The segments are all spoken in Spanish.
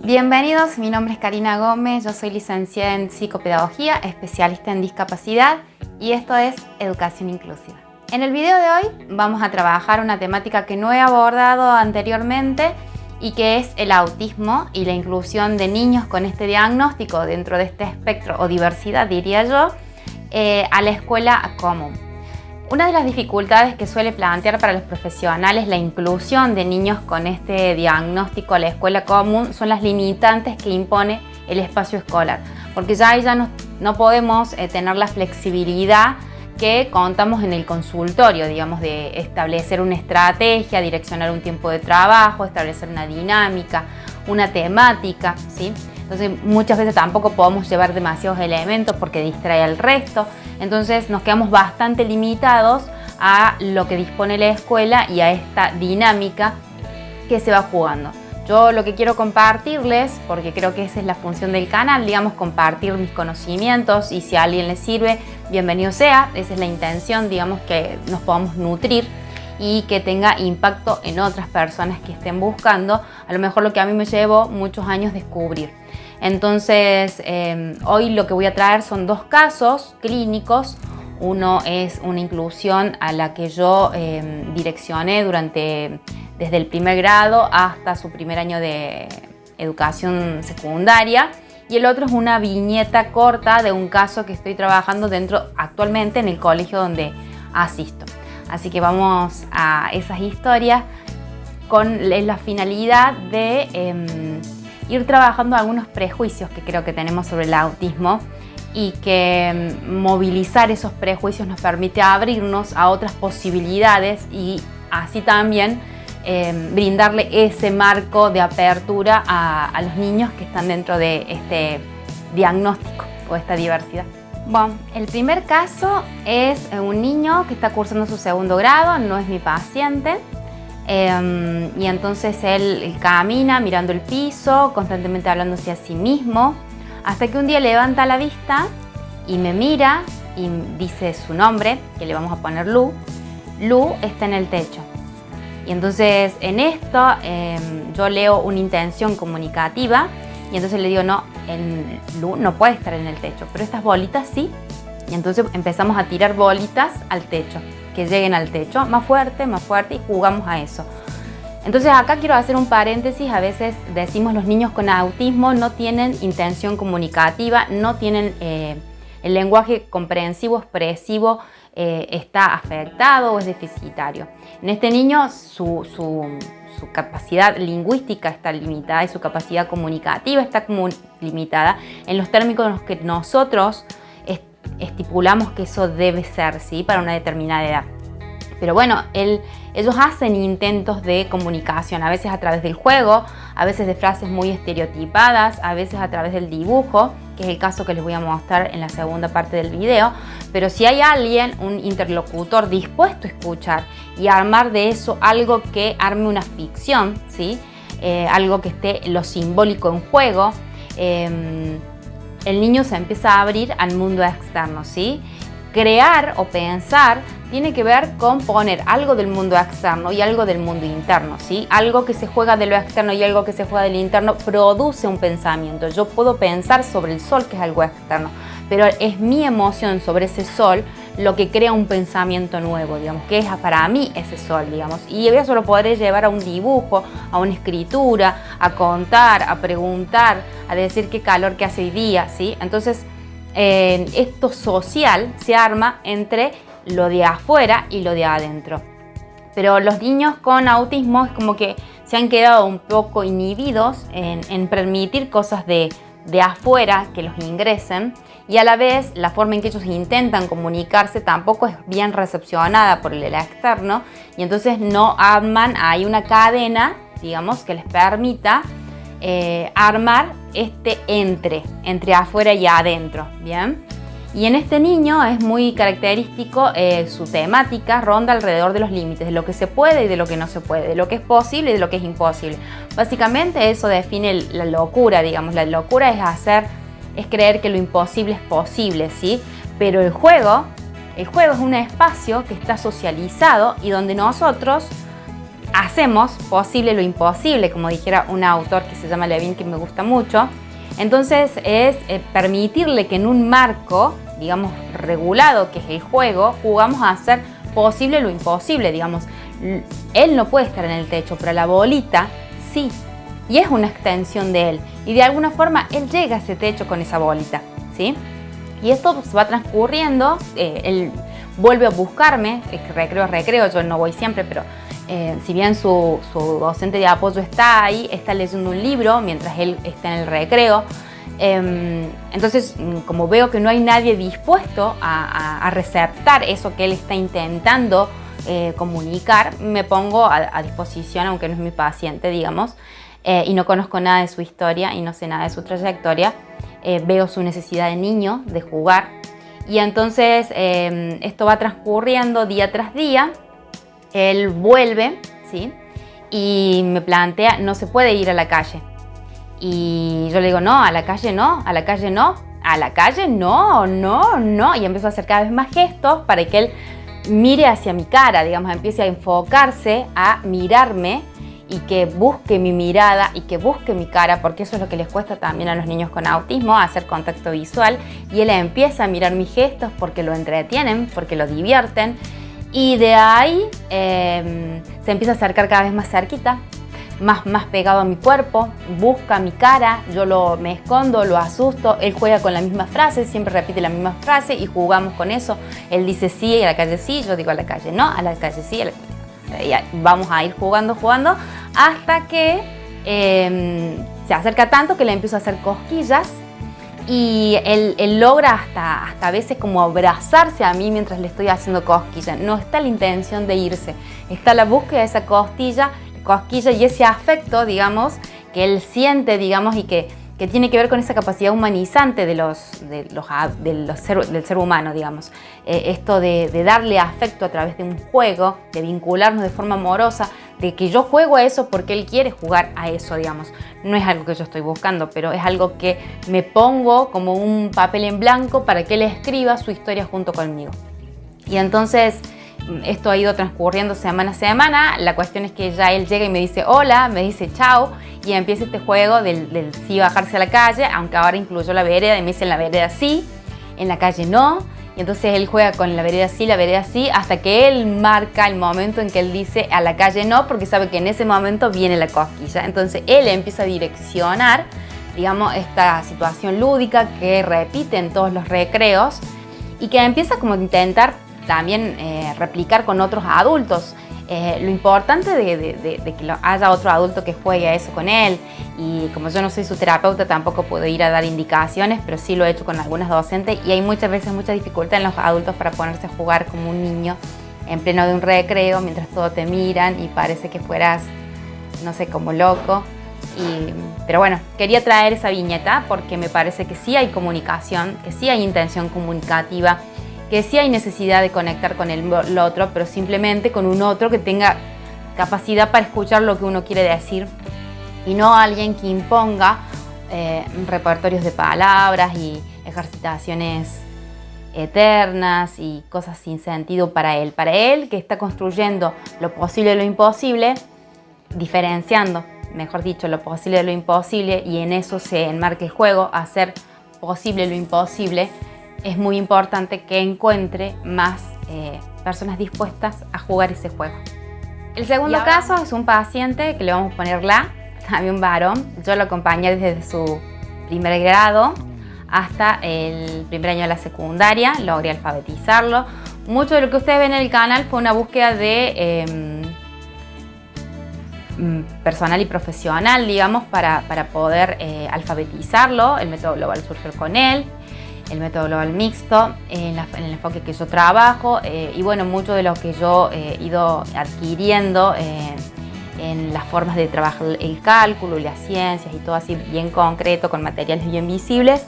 Bienvenidos, mi nombre es Karina Gómez, yo soy licenciada en psicopedagogía, especialista en discapacidad y esto es Educación Inclusiva. En el video de hoy vamos a trabajar una temática que no he abordado anteriormente y que es el autismo y la inclusión de niños con este diagnóstico dentro de este espectro o diversidad, diría yo, a la escuela común. Una de las dificultades que suele plantear para los profesionales la inclusión de niños con este diagnóstico a la escuela común son las limitantes que impone el espacio escolar, porque ya no podemos tener la flexibilidad que contamos en el consultorio, digamos, de establecer una estrategia, direccionar un tiempo de trabajo, establecer una dinámica, una temática, ¿sí? Entonces muchas veces tampoco podemos llevar demasiados elementos porque distrae al resto. Entonces nos quedamos bastante limitados a lo que dispone la escuela y a esta dinámica que se va jugando. Yo lo que quiero compartirles, porque creo que esa es la función del canal, digamos, compartir mis conocimientos y si a alguien le sirve, bienvenido sea. Esa es la intención, digamos, que nos podamos nutrir y que tenga impacto en otras personas que estén buscando a lo mejor lo que a mí me llevó muchos años descubrir. Entonces, hoy lo que voy a traer son dos casos clínicos. Uno es una inclusión a la que yo direccioné desde el primer grado hasta su primer año de educación secundaria. Y el otro es una viñeta corta de un caso que estoy trabajando actualmente en el colegio donde asisto. Así que vamos a esas historias con la finalidad de ir trabajando algunos prejuicios que creo que tenemos sobre el autismo y que movilizar esos prejuicios nos permite abrirnos a otras posibilidades y así también brindarle ese marco de apertura a los niños que están dentro de este diagnóstico o esta diversidad. Bueno, el primer caso es un niño que está cursando su segundo grado, no es mi paciente. Y entonces él camina mirando el piso, constantemente hablándose a sí mismo, hasta que un día levanta la vista y me mira y dice su nombre, que le vamos a poner Lu. Lu está en el techo. Y entonces en esto yo leo una intención comunicativa y entonces le digo, no, Lu no puede estar en el techo, pero estas bolitas sí. Y entonces empezamos a tirar bolitas al techo, que lleguen al techo, más fuerte y jugamos a eso. Entonces acá quiero hacer un paréntesis. A veces decimos los niños con autismo no tienen intención comunicativa, no tienen el lenguaje comprensivo, expresivo, está afectado o es deficitario. En este niño su capacidad lingüística está limitada y su capacidad comunicativa está limitada en los términos en los que nosotros estipulamos que eso debe ser, ¿sí?, para una determinada edad. Pero bueno, ellos hacen intentos de comunicación, a veces a través del juego, a veces de frases muy estereotipadas, a veces a través del dibujo, que es el caso que les voy a mostrar en la segunda parte del video. Pero si hay alguien, un interlocutor dispuesto a escuchar y armar de eso algo que arme una ficción, ¿sí?, algo que esté lo simbólico en juego, el niño se empieza a abrir al mundo externo, ¿sí? Crear o pensar tiene que ver con poner algo del mundo externo y algo del mundo interno, ¿sí? Algo que se juega de lo externo y algo que se juega del interno produce un pensamiento. Yo puedo pensar sobre el sol, que es algo externo, pero es mi emoción sobre ese sol lo que crea un pensamiento nuevo, digamos, que es para mí ese sol, digamos. Y eso lo podré llevar a un dibujo, a una escritura, a contar, a preguntar, a decir qué calor que hace hoy día, ¿sí? Entonces, esto social se arma entre lo de afuera y lo de adentro. Pero los niños con autismo es como que se han quedado un poco inhibidos en permitir cosas de afuera que los ingresen, y a la vez la forma en que ellos intentan comunicarse tampoco es bien recepcionada por el externo, y entonces no arman, hay una cadena, digamos, que les permita armar este entre afuera y adentro, ¿bien? Y en este niño es muy característico, su temática ronda alrededor de los límites, de lo que se puede y de lo que no se puede, de lo que es posible y de lo que es imposible. Básicamente eso define la locura, digamos. La locura es creer que lo imposible es posible, ¿sí? Pero el juego es un espacio que está socializado y donde nosotros hacemos posible lo imposible, como dijera un autor que se llama Levin, que me gusta mucho. Entonces es permitirle que en un marco, digamos, regulado, que es el juego, jugamos a hacer posible lo imposible, digamos. Él no puede estar en el techo, pero la bolita sí, y es una extensión de él. Y de alguna forma él llega a ese techo con esa bolita, ¿sí? Y esto se va transcurriendo, él vuelve a buscarme, recreo, yo no voy siempre, pero si bien su docente de apoyo está ahí, está leyendo un libro mientras él está en el recreo. Entonces, como veo que no hay nadie dispuesto a receptar eso que él está intentando comunicar, me pongo a disposición, aunque no es mi paciente, digamos, y no conozco nada de su historia y no sé nada de su trayectoria. Veo su necesidad de niño, de jugar, y entonces esto va transcurriendo día tras día. Él vuelve, ¿sí? Y me plantea, no se puede ir a la calle. Y yo le digo, no, a la calle no, a la calle no, a la calle no, no, no. Y empiezo a hacer cada vez más gestos para que él mire hacia mi cara, digamos, empiece a enfocarse, a mirarme y que busque mi mirada y que busque mi cara, porque eso es lo que les cuesta también a los niños con autismo, hacer contacto visual. Y él empieza a mirar mis gestos porque lo entretienen, porque lo divierten. Y de ahí se empieza a acercar cada vez más cerquita, más pegado a mi cuerpo, busca mi cara, yo me escondo, lo asusto, él juega con la misma frase, siempre repite la misma frase y jugamos con eso. Él dice sí, a la calle sí, yo digo a la calle no, a la calle sí, a la calle. Y vamos a ir jugando, hasta que se acerca tanto que le empiezo a hacer cosquillas. Y él logra hasta a veces como abrazarse a mí mientras le estoy haciendo cosquilla. No está la intención de irse, está la búsqueda de esa cosquilla y ese afecto, digamos, que él siente, digamos, y que tiene que ver con esa capacidad humanizante del ser humano, digamos. Esto de darle afecto a través de un juego, de vincularnos de forma amorosa, de que yo juego a eso porque él quiere jugar a eso, digamos. No es algo que yo estoy buscando, pero es algo que me pongo como un papel en blanco para que él escriba su historia junto conmigo. Y entonces esto ha ido transcurriendo semana a semana. La cuestión es que ya él llega y me dice hola, me dice chao, y empieza este juego del sí bajarse a la calle, aunque ahora incluyó la vereda y me dice en la vereda sí, en la calle no. Y entonces él juega con la vereda sí, hasta que él marca el momento en que él dice a la calle no, porque sabe que en ese momento viene la cosquilla. Entonces él empieza a direccionar, digamos, esta situación lúdica que repite en todos los recreos y que empieza como a intentar también replicar con otros adultos. Lo importante de que haya otro adulto que juegue a eso con él, y como yo no soy su terapeuta tampoco puedo ir a dar indicaciones, pero sí lo he hecho con algunas docentes, y hay muchas veces mucha dificultad en los adultos para ponerse a jugar como un niño en pleno de un recreo mientras todos te miran y parece que fueras, no sé, como loco. Pero bueno, quería traer esa viñeta porque me parece que sí hay comunicación, que sí hay intención comunicativa, que sí hay necesidad de conectar con el otro, pero simplemente con un otro que tenga capacidad para escuchar lo que uno quiere decir y no alguien que imponga repertorios de palabras y ejercitaciones eternas y cosas sin sentido para él. Para él, que está construyendo lo posible de lo imposible, diferenciando, mejor dicho, lo posible de lo imposible, y en eso se enmarca el juego, hacer posible lo imposible. Es muy importante que encuentre más personas dispuestas a jugar ese juego. El segundo caso es un paciente que le vamos a poner también un varón. Yo lo acompañé desde su primer grado hasta el primer año de la secundaria, logré alfabetizarlo. Mucho de lo que ustedes ven en el canal fue una búsqueda de personal y profesional, digamos, para poder alfabetizarlo. El método global surgió con él. El método global mixto, en el enfoque que yo trabajo, y bueno, mucho de lo que yo he ido adquiriendo en las formas de trabajar el cálculo y las ciencias y todo así bien concreto, con materiales bien visibles,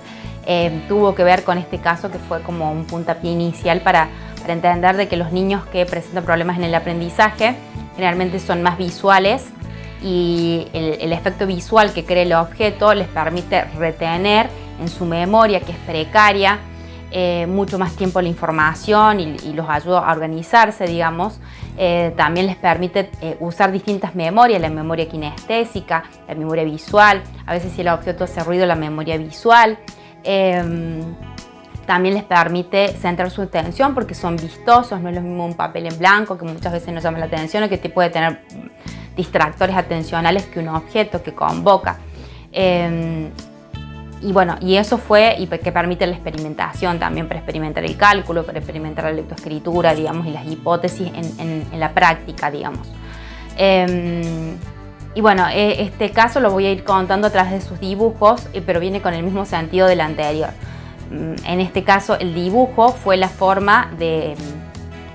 tuvo que ver con este caso que fue como un puntapié inicial para entender de que los niños que presentan problemas en el aprendizaje generalmente son más visuales, y el efecto visual que crea el objeto les permite retener en su memoria, que es precaria, mucho más tiempo la información y los ayuda a organizarse, digamos. También les permite usar distintas memorias, la memoria kinestésica, la memoria visual, a veces si el objeto hace ruido, la memoria visual. También les permite centrar su atención porque son vistosos, no es lo mismo un papel en blanco que muchas veces nos llama la atención o que te puede tener distractores atencionales que un objeto que convoca. Y bueno, y eso fue y que permite la experimentación también para experimentar el cálculo, para experimentar la lectoescritura, digamos, y las hipótesis en la práctica, digamos. Y bueno, este caso lo voy a ir contando a través de sus dibujos, pero viene con el mismo sentido del anterior. En este caso, el dibujo fue la forma de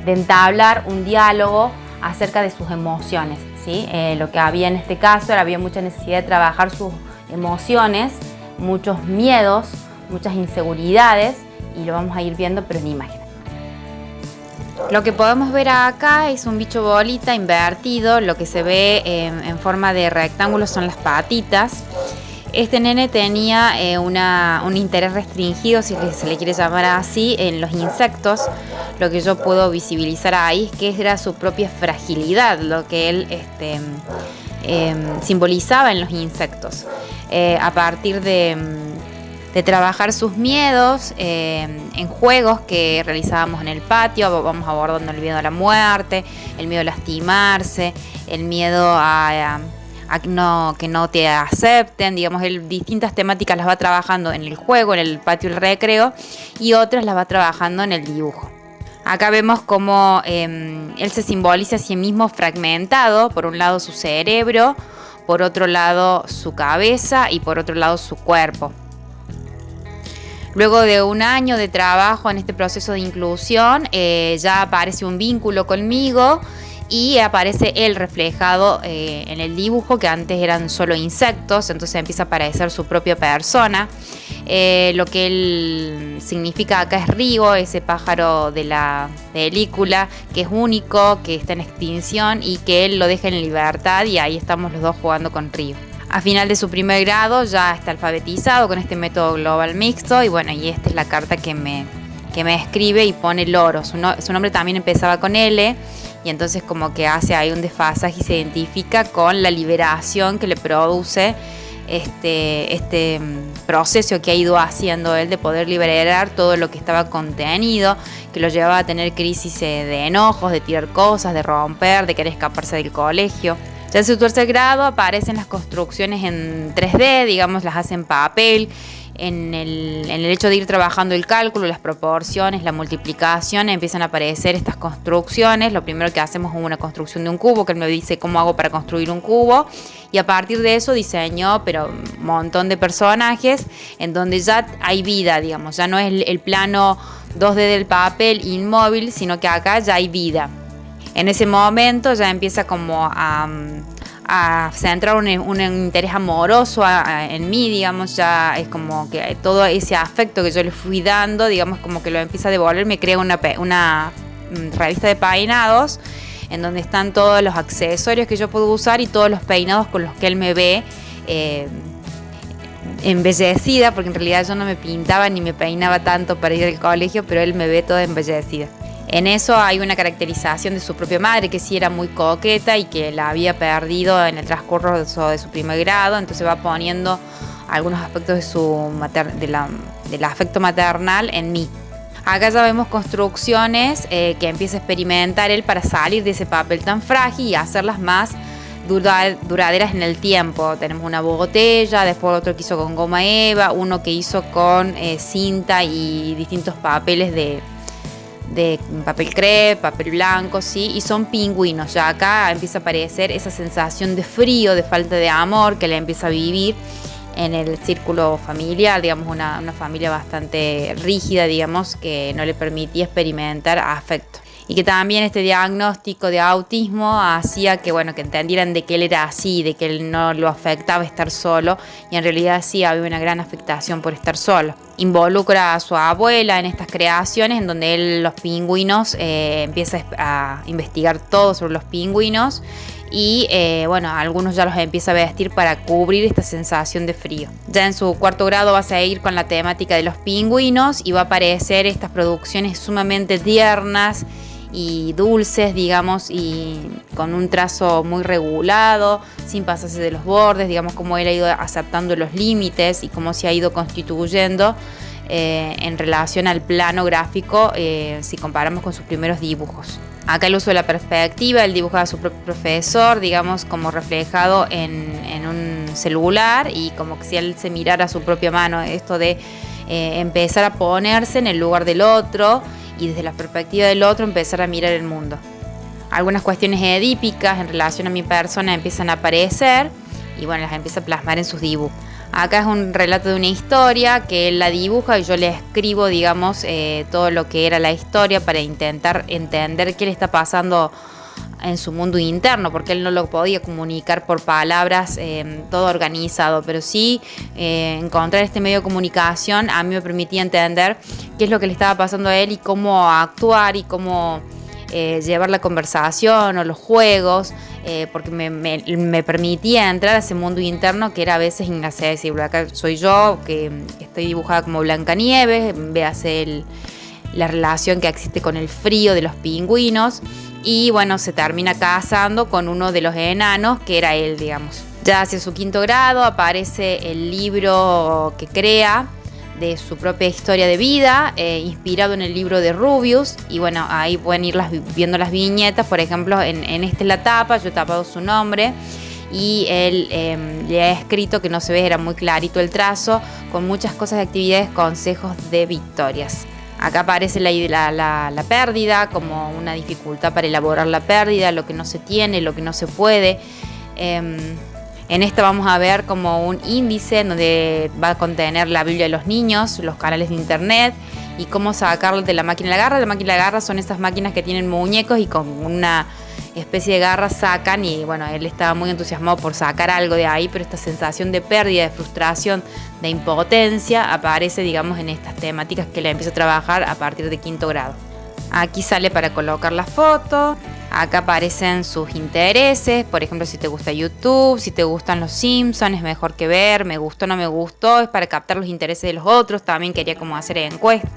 entablar un diálogo acerca de sus emociones, ¿sí? Lo que había en este caso era había mucha necesidad de trabajar sus emociones, muchos miedos, muchas inseguridades, y lo vamos a ir viendo pero en imágenes. Lo que podemos ver acá es un bicho bolita invertido. Lo que se ve en forma de rectángulo son las patitas. Este nene tenía un interés restringido, si se le quiere llamar así, en los insectos. Lo que yo puedo visibilizar ahí es que era su propia fragilidad, lo que él simbolizaba en los insectos. A partir de trabajar sus miedos en juegos que realizábamos en el patio, vamos abordando el miedo a la muerte, el miedo a lastimarse, el miedo a que no te acepten, digamos, él distintas temáticas las va trabajando en el juego, en el patio del recreo, y otras las va trabajando en el dibujo. Acá vemos cómo él se simboliza a sí mismo fragmentado, por un lado su cerebro, por otro lado su cabeza y por otro lado su cuerpo. Luego de un año de trabajo en este proceso de inclusión, ya aparece un vínculo conmigo y aparece él reflejado en el dibujo, que antes eran solo insectos, entonces empieza a aparecer su propia persona. Lo que él significa acá es Rigo, ese pájaro de la película, que es único, que está en extinción y que él lo deja en libertad, y ahí estamos los dos jugando con Rigo. A final de su primer grado ya está alfabetizado con este método global mixto, y bueno, y esta es la carta que me escribe y pone Loro. Su nombre también empezaba con L, y entonces como que hace ahí un desfasaje y se identifica con la liberación que le produce este proceso que ha ido haciendo él de poder liberar todo lo que estaba contenido, que lo llevaba a tener crisis de enojos, de tirar cosas, de romper, de querer escaparse del colegio. Ya en su tercer grado aparecen las construcciones en 3D, digamos, las hace en papel. En el hecho de ir trabajando el cálculo, las proporciones, la multiplicación, empiezan a aparecer estas construcciones. Lo primero que hacemos es una construcción de un cubo, que él me dice cómo hago para construir un cubo, y a partir de eso diseñó pero un montón de personajes en donde ya hay vida, digamos, ya no es el plano 2D del papel inmóvil, sino que acá ya hay vida. En ese momento ya empieza como a centrar un interés amoroso en mí, digamos, ya es como que todo ese afecto que yo le fui dando, digamos, como que lo empieza a devolver. Me crea una revista de peinados en donde están todos los accesorios que yo puedo usar y todos los peinados con los que él me ve embellecida, porque en realidad yo no me pintaba ni me peinaba tanto para ir al colegio, pero él me ve toda embellecida. En eso hay una caracterización de su propia madre, que sí era muy coqueta y que la había perdido en el transcurso de su primer grado, entonces va poniendo algunos aspectos del afecto maternal en mí. Acá ya vemos construcciones que empieza a experimentar él para salir de ese papel tan frágil y hacerlas más duraderas en el tiempo. Tenemos una botella, después otro que hizo con goma eva, uno que hizo con cinta y distintos papeles de papel crepe, papel blanco, ¿sí? Y son pingüinos. Ya acá empieza a aparecer esa sensación de frío, de falta de amor que le empieza a vivir en el círculo familiar, digamos, una familia bastante rígida, digamos, que no le permitía experimentar afecto. Y que también este diagnóstico de autismo hacía que, bueno, que entendieran de que él era así, de que él no lo afectaba estar solo, y en realidad sí había una gran afectación por estar solo. Involucra a su abuela en estas creaciones, en donde él, los pingüinos, empieza a investigar todo sobre los pingüinos, y bueno, algunos ya los empieza a vestir para cubrir esta sensación de frío. Ya en su cuarto grado va a seguir con la temática de los pingüinos y va a aparecer estas producciones sumamente tiernas y dulces, digamos, y con un trazo muy regulado, sin pasarse de los bordes, digamos, cómo él ha ido aceptando los límites y cómo se ha ido constituyendo en relación al plano gráfico si comparamos con sus primeros dibujos. Acá el uso de la perspectiva, él dibuja a su propio profesor, digamos, como reflejado en un celular y como que si él se mirara a su propia mano, esto de empezar a ponerse en el lugar del otro y desde la perspectiva del otro empezar a mirar el mundo. Algunas cuestiones edípicas en relación a mi persona empiezan a aparecer y bueno, las empieza a plasmar en sus dibujos. Acá es un relato de una historia que él la dibuja y yo le escribo, digamos, todo lo que era la historia para intentar entender qué le está pasando en su mundo interno, porque él no lo podía comunicar por palabras todo organizado, pero sí encontrar este medio de comunicación a mí me permitía entender qué es lo que le estaba pasando a él y cómo actuar y cómo llevar la conversación o los juegos, porque me permitía entrar a ese mundo interno que era a veces inaccesible. Acá soy yo, que estoy dibujada como Blancanieves, véase la relación que existe con el frío de los pingüinos, y bueno, se termina casando con uno de los enanos, que era él, digamos. Ya hacia su quinto grado aparece el libro que crea de su propia historia de vida, inspirado en el libro de Rubius, y bueno, ahí pueden ir viendo las viñetas. Por ejemplo, en esta es la tapa, yo he tapado su nombre y él le ha escrito, que no se ve, era muy clarito el trazo, con muchas cosas de actividades, consejos de victorias. Acá aparece la pérdida como una dificultad para elaborar la pérdida, lo que no se tiene, lo que no se puede. En esta vamos a ver como un índice donde va a contener la Biblia de los niños, los canales de internet y cómo sacarlo de la máquina de la garra. La máquina de la garra son esas máquinas que tienen muñecos y con una especie de garra sacan, y bueno, él estaba muy entusiasmado por sacar algo de ahí, pero esta sensación de pérdida, de frustración, de impotencia aparece, digamos, en estas temáticas que le empieza a trabajar a partir de quinto grado. Aquí sale para colocar la foto. Acá aparecen sus intereses, por ejemplo, si te gusta YouTube, si te gustan los Simpsons, es mejor que ver, me gustó, no me gustó, es para captar los intereses de los otros. También quería como hacer encuestas.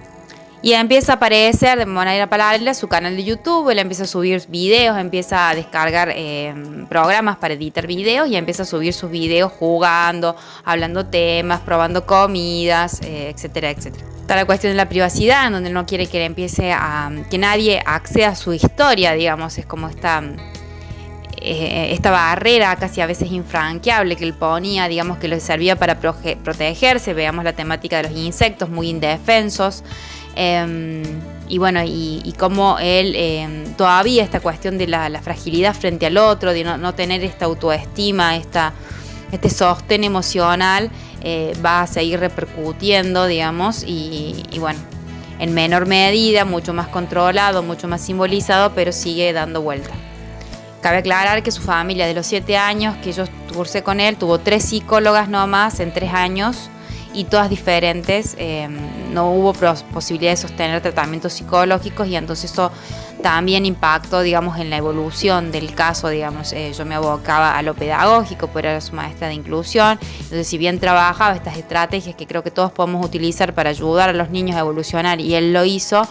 Y empieza a aparecer de manera paralela su canal de YouTube, él empieza a subir videos, empieza a descargar programas para editar videos y empieza a subir sus videos jugando, hablando temas, probando comidas, etcétera, etcétera. Está la cuestión de la privacidad, en donde no quiere que que nadie acceda a su historia, digamos, es como esta barrera casi a veces infranqueable que él ponía, digamos, que le servía para protegerse. Veamos la temática de los insectos muy indefensos. Y bueno, y cómo él todavía esta cuestión de la fragilidad frente al otro, de no tener esta autoestima, este sostén emocional, va a seguir repercutiendo, digamos, y bueno, en menor medida, mucho más controlado, mucho más simbolizado, pero sigue dando vuelta. Cabe aclarar que su familia, de los 7 años que yo cursé con él, tuvo 3 psicólogas nomás en 3 años, y todas diferentes. No hubo posibilidad de sostener tratamientos psicológicos, y entonces eso también impactó, digamos, en la evolución del caso, digamos. Yo me abocaba a lo pedagógico, pero era su maestra de inclusión. Entonces, si bien trabajaba estas estrategias que creo que todos podemos utilizar para ayudar a los niños a evolucionar, y él lo hizo,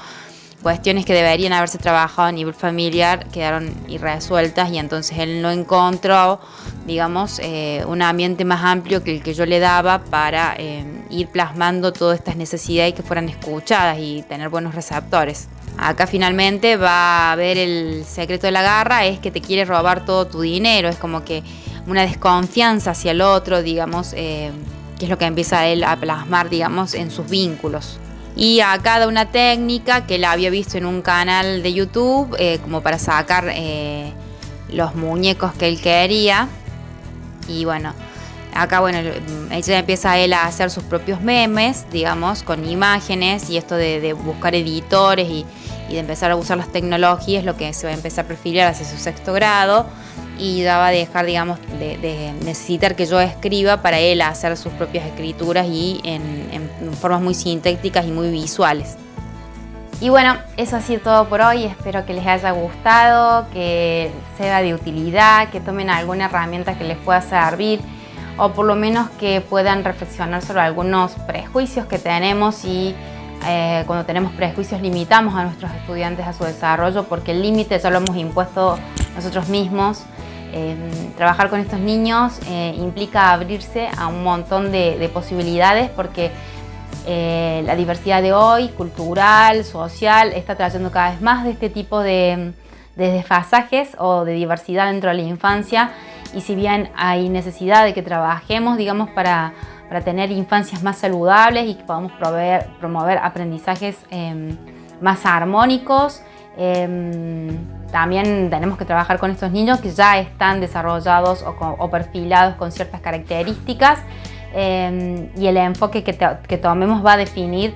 cuestiones que deberían haberse trabajado a nivel familiar quedaron irresueltas, y entonces él no encontró, digamos, un ambiente más amplio que el que yo le daba para ir plasmando todas estas necesidades y que fueran escuchadas y tener buenos receptores. Acá finalmente va a ver el secreto de la garra, es que te quiere robar todo tu dinero, es como que una desconfianza hacia el otro, digamos, que es lo que empieza él a plasmar, digamos, en sus vínculos. Y acá da una técnica que la había visto en un canal de YouTube, como para sacar los muñecos que él quería. Y bueno, acá bueno, ella empieza él a hacer sus propios memes, digamos, con imágenes, y esto de buscar editores y de empezar a usar las tecnologías, lo que se va a empezar a perfilar hacia su 6º grado. Y daba de dejar, digamos, de necesitar que yo escriba para él hacer sus propias escrituras y en formas muy sintéticas y muy visuales. Y bueno, eso ha sido todo por hoy. Espero que les haya gustado, que sea de utilidad, que tomen alguna herramienta que les pueda servir o por lo menos que puedan reflexionar sobre algunos prejuicios que tenemos y cuando tenemos prejuicios limitamos a nuestros estudiantes a su desarrollo porque el límite ya lo hemos impuesto nosotros mismos. Trabajar con estos niños implica abrirse a un montón de posibilidades porque la diversidad de hoy, cultural, social, está trayendo cada vez más de este tipo de desfasajes o de diversidad dentro de la infancia. Y si bien hay necesidad de que trabajemos, digamos, para tener infancias más saludables y que podamos promover aprendizajes más armónicos, también tenemos que trabajar con estos niños que ya están desarrollados o perfilados con ciertas características. Y el enfoque que tomemos va a definir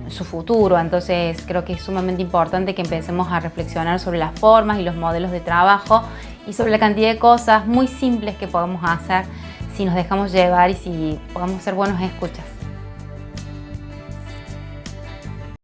su futuro. Entonces creo que es sumamente importante que empecemos a reflexionar sobre las formas y los modelos de trabajo y sobre la cantidad de cosas muy simples que podemos hacer si nos dejamos llevar y si podemos ser buenos escuchas.